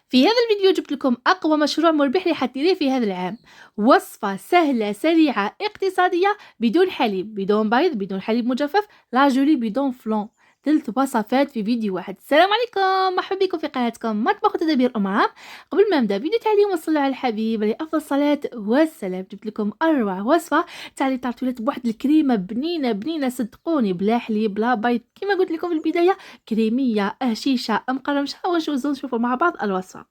في هذا الفيديو جبت لكم أقوى مشروع مربح حتديريه في هذا العام. وصفة سهلة سريعة اقتصادية بدون حليب، بدون بيض، بدون حليب مجفف، لا جولي بدون فلان. 3 وصفات في فيديو واحد. السلام عليكم، مرحبا بكم في قناتكم مطبخ وتدابير أمام. قبل ما نبدا فيديو تاع اليوم وصلوا على الحبيب عليه أفضل الصلاة والسلام. جبت لكم أروع وصفة تاع لي طارتولات بواحد الكريمة بنينة بنينة، صدقوني، بلا حليب بلا بيض، كما قلت لكم في البداية، كريمية هشيشة مقرمشة. ونشوفوا مع بعض الوصفة.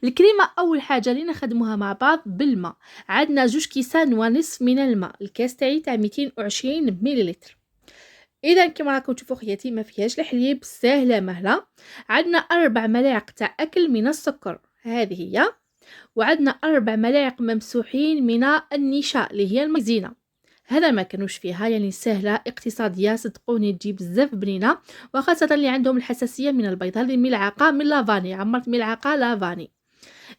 الكريمه اول حاجه اللي نخدموها مع بعض بالماء. عندنا 2 كيسان ونصف من الماء. الكاس تاعي تاع 220 مليلتر. اذا كما راكم تشوفوا خياتي ما فيهاش الحليب، سهله مهله. عندنا 4 ملاعق تاع اكل من السكر، هذه هي. وعندنا 4 ملاعق ممسوحين من النشا اللي هي المايزينا. هذا ما كانوش فيها، يعني سهله اقتصاديه، صدقوني تجي بزاف بنينه، وخاصه اللي عندهم الحساسيه من البيض. هذه ملعقه من لافاني، عمرت ملعقه لافاني.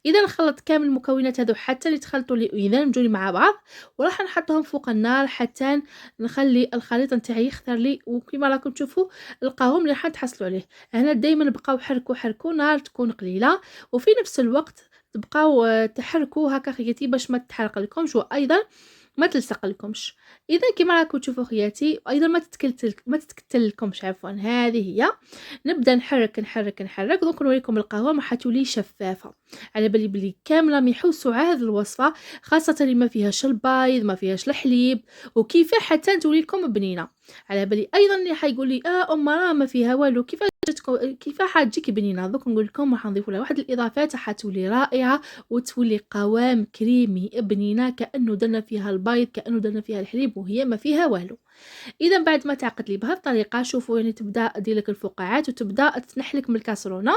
اذا نخلط كامل المكونات هذو حتى يتخلطوا لي ويندمجوا لي مع بعض، وراح نحطهم فوق النار حتى نخلي الخليط نتاعي يخضر لي. وكما راكم تشوفوا القاهم اللي راح تحصلوا عليه هنا، دائما بقاو حركوا نار تكون قليله، وفي نفس الوقت تبقاو تحركوا هكا خياتي باش ما تحرق لكمش، وايضا ما تلصق لكمش. اذا كما راكم تشوفوا خياتي ايضا ما تتكتل لكمش، عفوا. هذه هي. نبدا نحرك نحرك نحرك. دوك نوريكم القهوه ما حتولي شفافه، على بالي بلي كامله ما يحوسوا على هذه الوصفه، خاصه اللي ما فيهاش البيض ما فيهاش الحليب، وكيف حتى تولي لكم بنينه. على بالي ايضا اللي حيقول لي راه ما فيها والو، كيف حتجيك بنينه. دوك نقول لكم راح نضيف لها واحد الاضافات حتولي رائعه، وتولي قوام كريمي بنينه، كانه درنا فيها البيض، كانه درنا فيها الحليب، وهي ما فيها والو. اذا بعد ما تعقد لي بهذه الطريقه، شوفوا يعني تبدا دير لك الفقاعات وتبدا تنحلك من الكاسرونه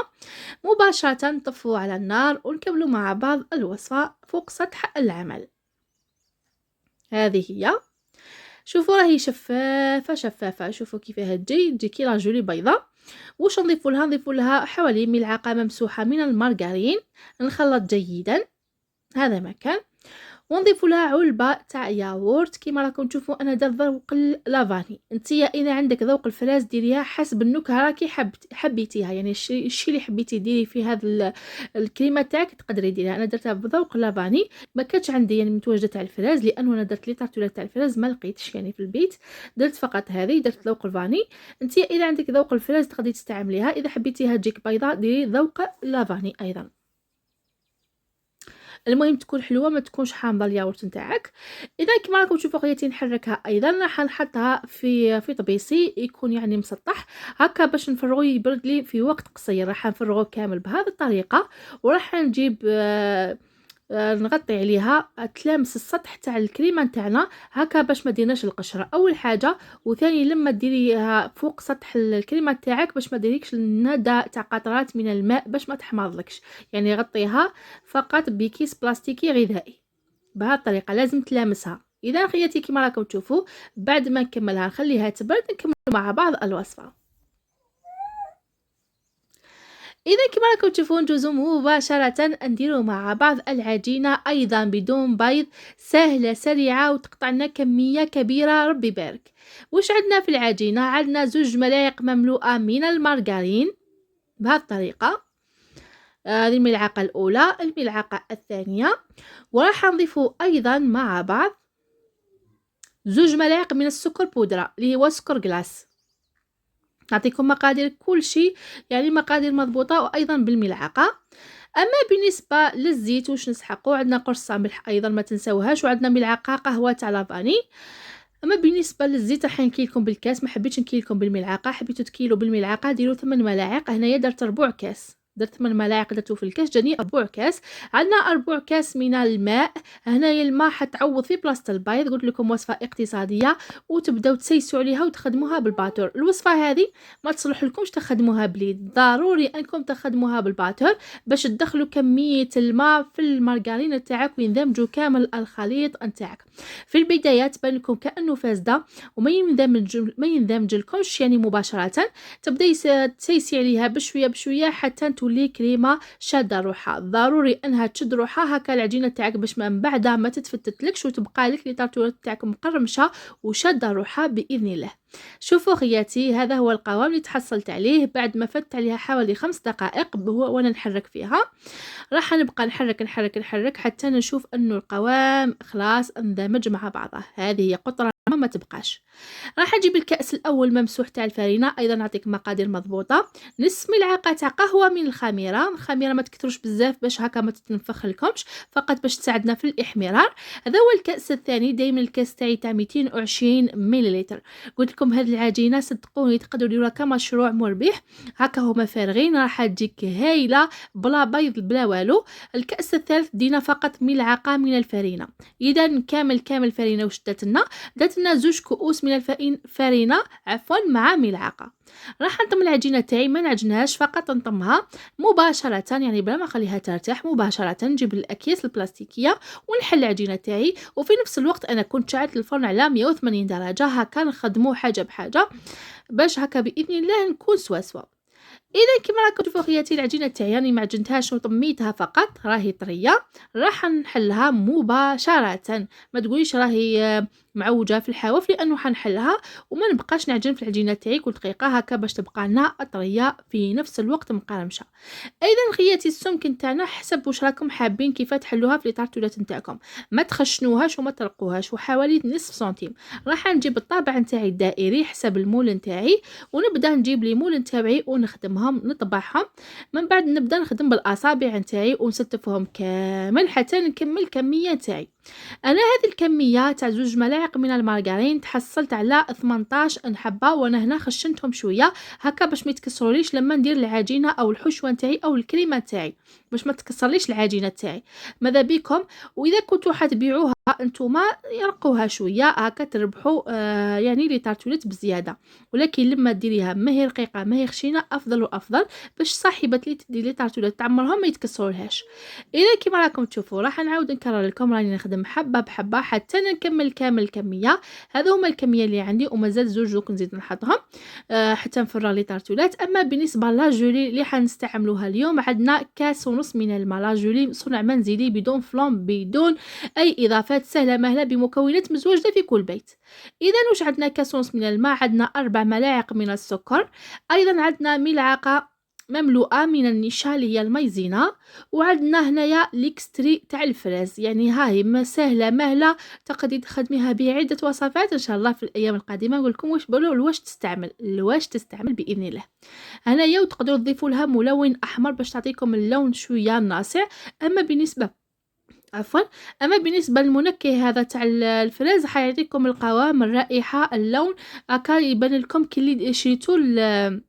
مباشره. نطفوا على النار ونكملوا مع بعض الوصفه فوق سطح العمل. هذه هي. شوفوا راهي شفافه شفافه، شوفوا كيفاه تجي كي لاجولي بيضه. واش نضيف لها حوالي ملعقه ممسوحه من المارغرين. نخلط جيدا، هذا ما كان. ونضيف لها علبه تاع ياغورت. كيما راكم تشوفوا انا دار ذوق اللافاني. نتيا اذا عندك ذوق الفراز ديريها حسب النكهه راكي حبيتيها، يعني الشيء اللي حبيتي ديري في هذا الكريمه تاعك تقدري ديريها. انا درتها بذوق اللافاني، ما كانتش عندي يعني متواجده تاع الفراز، لانه انا درت لي طارتولات تاع الفراز ما لقيتش يعني في البيت. درت فقط هذه، درت ذوق الفاني. نتيا اذا عندك ذوق الفراز تقدري تستعمليها، اذا حبيتيها تجيك بيضاء ديري ذوق اللافاني ايضا. المهم تكون حلوه، ما تكونش حامضه الياغورت نتاعك. اذا كما راكم تشوفوا خياتي نحركها ايضا. راح نحطها في طبيسي يكون يعني مسطح هكا باش نفرغو يبرد لي في وقت قصير. راح نفرغوه كامل بهذه الطريقه، وراح نجيب نغطي عليها تلامس السطح تاع الكريمه نتاعنا هكا باش ما ديناش القشره اول حاجه. وثاني لما ديريها فوق سطح الكريمه تاعك باش ما ديريكش الندى تاع قطرات من الماء باش ما تحمضلكش، يعني غطيها فقط بكيس بلاستيكي غذائي. بهذه الطريقه لازم تلامسها. اذا خياتي كما راكم تشوفوا بعد ما نكملها نخليها تبرد، نكمل مع بعض الوصفه. اذا كما راكم تشوفون ندوزو مباشره نديرو مع بعض العجينه ايضا بدون بيض، سهله سريعه وتقطع لنا كميه كبيره ربي يبارك. واش عندنا في العجينه؟ عندنا 2 ملاعق مملوءه من المارغرين بهذه الطريقه. هذه الملعقه الاولى، الملعقه الثانيه. وراح نضيفو ايضا مع بعض 2 ملاعق من السكر بودره اللي هو سكر جلاس. نعطيكم مقادير كل شيء، يعني مقادير مضبوطه وايضا بالملعقه. اما بالنسبه للزيت واش نسحقوا، عندنا قرصه ملح ايضا ما تنسوهاش، وعندنا ملعقه قهوه تاع لافاني. اما بالنسبه للزيت راح نكيلكم بالكاس، ما حبيتش نكيلكم بالملعقه، حبيتو تكيلوا بالملعقه ديروا 8 ملاعق. هنايا درت ربع كاس، درت 8 ملاعق درتو في الكاس جاني ربع كاس. عندنا ربع كاس من الماء. هنايا الماء حتعوض في بلاصه البيض. قلت لكم وصفه اقتصاديه وتبداو تسيسوا عليها وتخدموها بالباتور. الوصفه هذه ما تصلح لكمش تخدموها بليد، ضروري انكم تخدموها بالباتور باش تدخلوا كميه الماء في المارغرين تاعك ويندمجوا كامل الخليط نتاعك. في البدايه تبان لكم كانه فاسده وما يندمج لكمش يعني مباشره. تبداي تسيسي عليها بشويه بشويه حتى تولي تولي كريمه شاده روحها. ضروري انها تشد روحها هكا العجينه تاعك باش من بعد ما تتفتتلكش وتبقى لك لي طارطولات تاعك مقرمشه وشاده روحها باذن الله. شوفوا خياتي، هذا هو القوام اللي تحصلت عليه بعد ما فت عليها حوالي 5 دقائق وانا نحرك فيها. راح نبقى نحرك حتى نشوف انه القوام خلاص اندمج مع بعضه. هذه هي قطره ما تبقاش. راح نجيب الكأس الاول ممسوح تاع الفرينه، ايضا نعطيك مقادير مضبوطه. نصف ملعقه تاع قهوه من الخميره ما تكثروش بزاف باش هكا ما تتنفخ لكمش، فقط باش تساعدنا في الاحمرار. هذا هو الكأس الثاني. دائما الكأس تاعي تاع 220 مليلتر. قلت لكم هذه العجينه صدقوني تقدروا ديروها كمشروع مربح. هكا هما فارغين راح تجيك هايله بلا بيض بلا والو. الكأس الثالث دينا فقط ملعقه من الفرينه. اذا كامل فرينه واش درت لنا 2 كؤوس من الفرينه مع ملعقه. راح نطم العجينه تاعي، ما نعجنهاش فقط نطمها مباشره يعني بلا ما نخليها ترتاح. مباشره نجيب الاكياس البلاستيكيه ونحل العجينه تاعي، وفي نفس الوقت انا كنت شعلت الفرن على 180 درجه هكا نخدمو حاجه بحاجه باش هكا باذن الله نكون سوا. اذا كما راكم تشوفوا خياتي العجينه تاعي راني ما عجنتهاش وطميتها فقط راهي طريه. راح نحلها مباشره، ما تقوليش راهي معوجه في الحواف لانه حنحلها وما نبقاش نعجن في العجينه تاعي كل دقيقه هكا باش تبقى لنا طريه في نفس الوقت مقرمشه. ايضا خياتي السمك نتاعنا حسب واش راكم حابين كيف تحلوها في الطارطولات نتاعكم، ما تخشنوهاش وما ترقوهاش، وحوالي نصف سنتيم. راح نجيب الطابع نتاعي الدائري حسب المول نتاعي ونبدا نجيب لي مول نتاعي ونخدمهم نطبعهم. من بعد نبدا نخدم بالاصابع نتاعي ونستفهم كامل حتى نكمل الكميه نتاعي. انا هذه الكميه تاع 2 ملاعق من المارغرين تحصلت على 18 حبه، وانا هنا خشنتهم شويه هكا باش ما يتكسروليش لما ندير العجينه او الحشوه نتاعي او الكريمه تاعي، باش ما تكسرليش العجينه تاعي. ماذا بكم واذا كنتوا حتبيعوها انتوما يرقوها شويه هكا تربحوا يعني لي طارطولات بزياده، ولكن لما ديريها ما هي رقيقه ما هي خشينه افضل وافضل باش صاحبه لي تدير لي طارطولات تعمرهم ما يتكسرولهاش. اذا كما راكم تشوفوا راح نعاود نكرر لكم راني نخدم حبه بحبه حتى نكمل كامل الكميه. هذا هما الكميه اللي عندي ومازال 2 دوك نزيد نحطهم حتى نفرغ لي طارطولات. اما بالنسبه لاجولي اللي حنستعملوها اليوم عندنا كاس ونص من الماء. لاجولي صنع منزلي بدون فلان بدون اي اضافات، سهله مهله بمكونات مزوجه في كل بيت. اذا واش عندنا كاس ونص من الماء، عندنا 4 ملاعق من السكر، ايضا عندنا ملعقه مملوءه من النشا اللي هي المايزينا، وعندنا هنايا ليكستري تاع الفراز. يعني هاي سهله مهله تقدري تخدميها بعده وصفات ان شاء الله في الايام القادمه. نقول لكم واش تستعمل باذن الله. هنايا وتقدروا تضيفوا لها ملون احمر باش تعطيكم اللون شويه ناصع. اما بالنسبه للمنكه هذا تاع الفراز حيعطيكم القوام الرائحه اللون هكا يبان لكم كي شريتو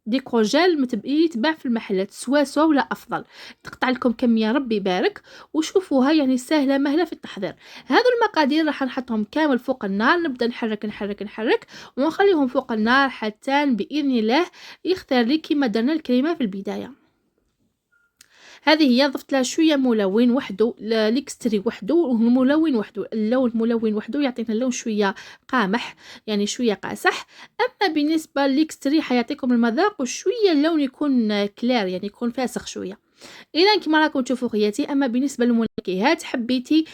ديكوجيل يتباع في المحلات سوا ولا افضل. تقطع لكم كميه ربي يبارك وشوفوها يعني سهله مهله في التحضير. هذو المقادير راح نحطهم كامل فوق النار، نبدا نحرك ونخليهم فوق النار حتى باذن الله يختار لي كيما درنا الكريمه في البدايه. هذه هي ضفت لها شويه ملون وحده، ليكستري وحده والملون وحده. اللون الملون وحده يعطينا اللون شويه قامح يعني شويه قاسح. اما بالنسبه لليكستري حيعطيكم المذاق وشويه اللون يكون كلير يعني يكون فاسخ شويه. اذا كما راكم تشوفوا خياتي. اما بالنسبه للمنكهات حبيتي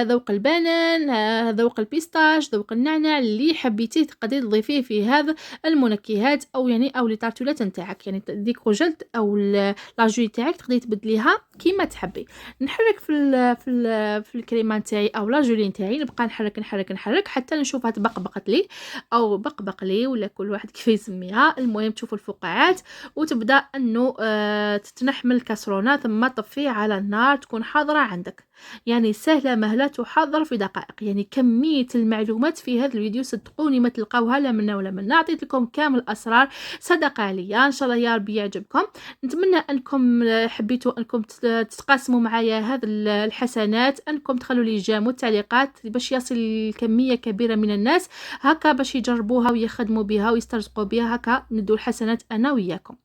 ذوق البنان ذوق البيستاش ذوق النعناع اللي حبيتي تقدري تضيفيه في هذا المنكهات او لي طارطولات نتاعك يعني ديكوجلت او لاجوي تاعك تقدري تبدليها كيما تحبي. نحرك في الكريمه نتاعي او لاجولي نتاعي، نبقى نحرك حتى نشوفها تبقبقت لي او بقبق لي ولا كل واحد كيف يسميها. المهم تشوفوا الفقاعات وتبدا انه تتنحمل الكاسرونه ثم طفيه على النار تكون حاضره عندك. يعني سهله مهله تحضر في دقائق. يعني كميه المعلومات في هذا الفيديو صدقوني ما تلقاوها لا منا ولا منا. عطيت لكم كامل الاسرار صدقه عليا. ان شاء الله يا ربي يعجبكم. نتمنى انكم حبيتوا انكم تتقاسموا معايا هذه الحسنات، انكم تخلوا لي جيم والتعليقات باش يصل كميه كبيره من الناس هكا باش يجربوها ويخدموا بها ويسترزقوا بها، هكا ندو الحسنات انا وياكم.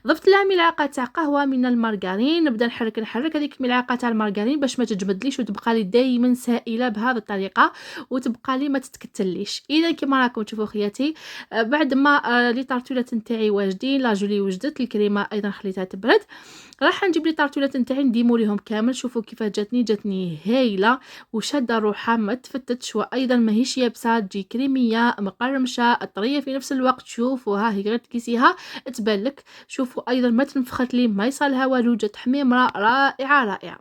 ضفت لها ملعقه تاع قهوه من المارغرين، نبدا نحرك هذيك الملعقه تاع المارغرين باش ما تجمدليش وتبقى لي دائما سائله بهذه الطريقه وتبقى لي ما تتكتليش. اذا كما راكم تشوفوا خياتي بعد ما لي طارتولات نتاعي واجدين، لا جولي وجدت، الكريمه ايضا خليتها تبرد، راح نجيب لي طارتولات نتاعي نديمو ليهم كامل. شوفوا كيف جاتني هايله وشاده روحها ما تفتتش، وايضا ماهيش يابسه، تجي كريميه مقرمشه طريه في نفس الوقت. شوفوا ها هي غير تكيسيها تبان لك. شوفوا ايضا ما تنفخت لي ما يصالها والو، جات حميمه رائعه.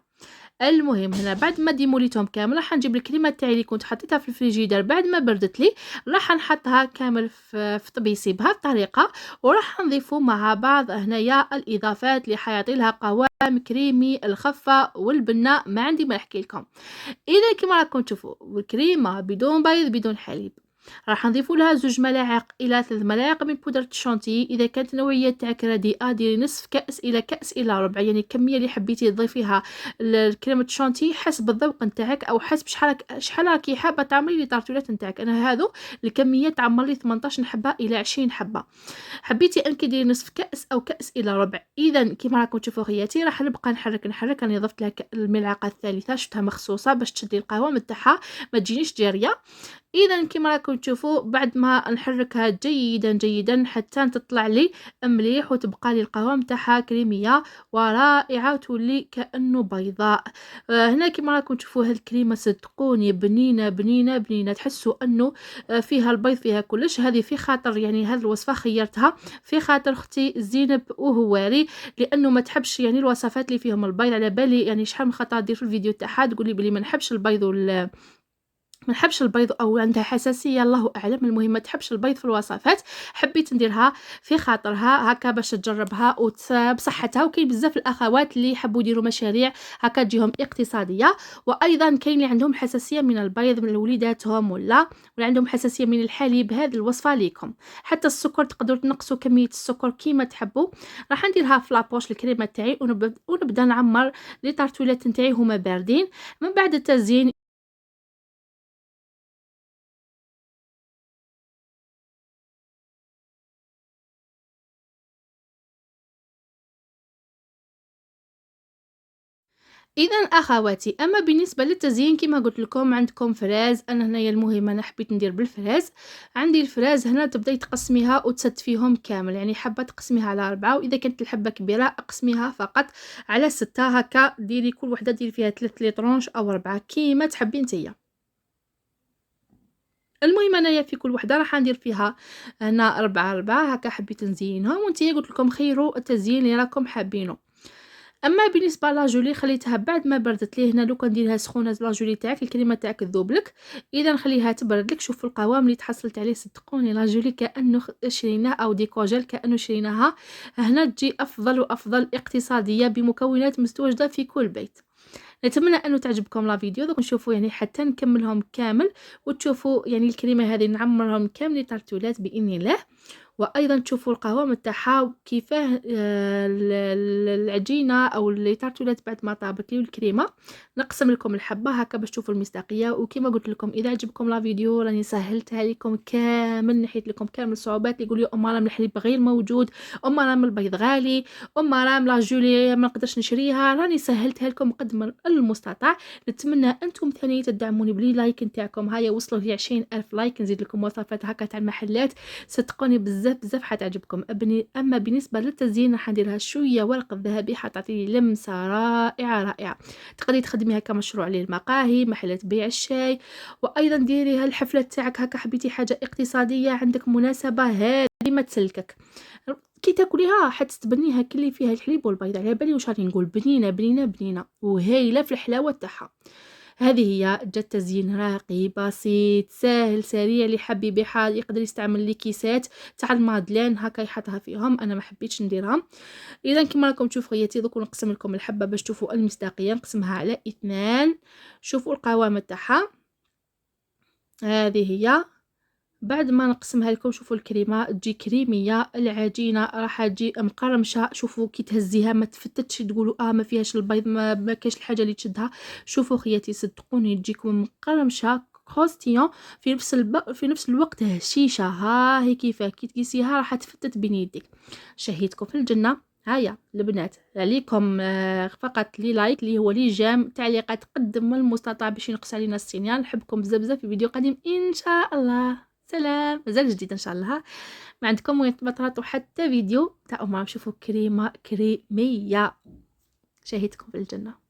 المهم هنا بعد ما ديموليتهم كامل راح نجيب الكريمه تاعي اللي كنت حطيتها في الفريجيدر بعد ما بردت لي، راح نحطها كامل في طبيسي بهذه الطريقه، وراح نضيفوا مع بعض هنايا الاضافات اللي حيعطي لها قوام كريمي، الخفه والبنه ما عندي ما نحكي لكم. اذا كما راكم تشوفوا الكريمه بدون بيض بدون حليب، راح نضيف لها 2 ملاعق الى 3 ملاعق من بودره الشونتي. اذا كانت النوعيه تاعك رديئه ديري نصف كاس الى كاس الى ربع، يعني الكميه اللي حبيتي تضيفيها الكريمه الشونتي حسب الذوق نتاعك او حسب شحال راكي حابه تعملي لي طارتولات نتاعك. انا هذو الكميه تعمر لي 18 حبه الى 20 حبه، حبيتي انك ديري نصف كاس او كاس الى ربع. اذا كما راكم تشوفوا خياتي راح نبقى نحرك. انا ضفت لها الملعقه الثالثه شفتها مخصوصه باش تشدي القوام تاعها ما تجينيش جاريه. اذا كما راكم تشوفوا بعد ما نحركها جيدا حتى تطلع لي مليح وتبقى لي القوام تاعها كريميه ورائعه وتولي كانه بيضاء. هنا كما راكم تشوفوا هاد الكريمه صدقوني بنينه تحسوا انه فيها البيض فيها كلش. هذه في خاطر يعني هذه الوصفه خيرتها في خاطر اختي زينب وهواري، لانه ما تحبش يعني الوصفات اللي فيهم البيض. على بالي يعني شحال من خطره دير في الفيديو تاعها تقول لي بلي ما نحبش البيض ما نحبش البيض او عندها حساسيه الله اعلم. المهم ما تحبش البيض في الوصفات، حبيت نديرها في خاطرها هكا باش تجربها بصحتها. وكاين بزاف الاخوات اللي يحبوا يديروا مشاريع هكا تجيهم اقتصاديه، وايضا كاين اللي عندهم حساسيه من البيض من وليداتهم ولا عندهم حساسيه من الحليب. هذه الوصفه ليكم. حتى السكر تقدروا تنقصوا كميه السكر كيما تحبوا. راح نديرها في لابوش الكريمه تاعي ونبدا نعمر لي طارتولات نتاعي هما باردين. من بعد التزيين اذا اخواتي، اما بالنسبه للتزيين كما قلت لكم عندكم فراز. انا هنايا المهم انا حبيت ندير بالفراز. عندي الفراز هنا تبداي تقسميها وتسد فيهم كامل، يعني حابه تقسميها على 4، واذا كانت الحبه كبيره اقسميها فقط على 6 هكا. ديري كل وحده ديري فيها 3 لي او 4 كيما تحبي نتيا. المهم انايا في كل وحده راح ندير فيها هنا 4 هكا حبيت نزينهم، وانتيا قلت لكم خيروا التزيين اللي راكم حابينه. اما بالنسبه لاجولي خليتها بعد ما بردت لي. هنا لو كان ديرها سخونه لاجولي تاعك الكريمه تاعك تذوب لك، اذا نخليها تبرد لك. شوفوا القوام اللي تحصلت عليه صدقوني لاجولي كانه شريناه او ديكوجيل كانه شريناها. هنا تجي افضل وافضل اقتصاديه بمكونات مستوجده في كل بيت. نتمنى انه تعجبكم لا فيديو. دوك نشوفوا يعني حتى نكملهم كامل وتشوفوا يعني الكريمه هذه نعمرهم كامل طارتولات باذن الله. وايضا تشوفوا القوام تاعها كيفاه العجينه او لي طارتولات بعد ما طابت لي الكريمه. نقسم لكم الحبه هكا باش تشوفوا المصداقيه. وكما قلت لكم اذا عجبكم لا فيديو راني سهلتها لكم كامل، نحيت لكم كامل الصعوبات اللي يقول لي ام رام الحليب غير موجود، ام رام البيض غالي، ام رام لا جولي ما نقدرش نشريها. راني سهلتها لكم قدر المستطاع. نتمنى انتم ثاني تدعموني بلي لايك نتاعكم. هيا وصلوا لي 20,000 لايك نزيد لكم وصفات هكا تاع المحلات صدقوني بزاف حتعجبكم. اما بالنسبه للتزيين راح نديرها شويه ورق الذهبي حتعطي لمسه رائعه. تقدري تخدميها كمشروع للمقاهي محلات بيع الشاي. وايضا ديريها الحفله تاعك هكا حبيتي حاجه اقتصاديه عندك مناسبه هذه ما تسلكك كي تاكليها حتتبنيها كلي فيها الحليب والبيض. على بالي واش راني نقول بنينه وهايله في الحلاوه تاعها. هذه هي جات تزيين راقي بسيط سهل سريع اللي حبي بحال يقدر يستعمل لي كيسات تاع المادلين هكا يحطها فيهم. انا ما حبيتش نديرها. اذا كما راكم تشوفوا خياتي دوك نقسم لكم الحبه باش تشوفوا المصداقيه. نقسمها على 2. شوفوا القوام تاعها هذه هي بعد ما نقسمها لكم شوفوا الكريمه تجي كريميه، العجينه راح تجي مقرمشه، شوفوا كي تهزيها ما تفتتش تقولوا ما فيهاش البيض، ما كاش الحاجه اللي تشدها. شوفوا خياتي صدقوني تجيكم مقرمشه كروستيون في نفس الوقت هشيشه. ها هي كيفاه كي تقيسيها راح تفتت بين يديك. شهيتكم في الجنه. هيا البنات عليكم فقط لي لايك اللي هو لي جيم، تعليقات قدم المستطاع باش ينقص علينا السينيال. نحبكم بزاف بزاف. في فيديو قادم ان شاء الله. سلام. مازال جديد ان شاء الله. ما عندكم ما تراتوا حتى فيديو تاع نشوفوا كريمه كريميه. شهيتكم في الجنه.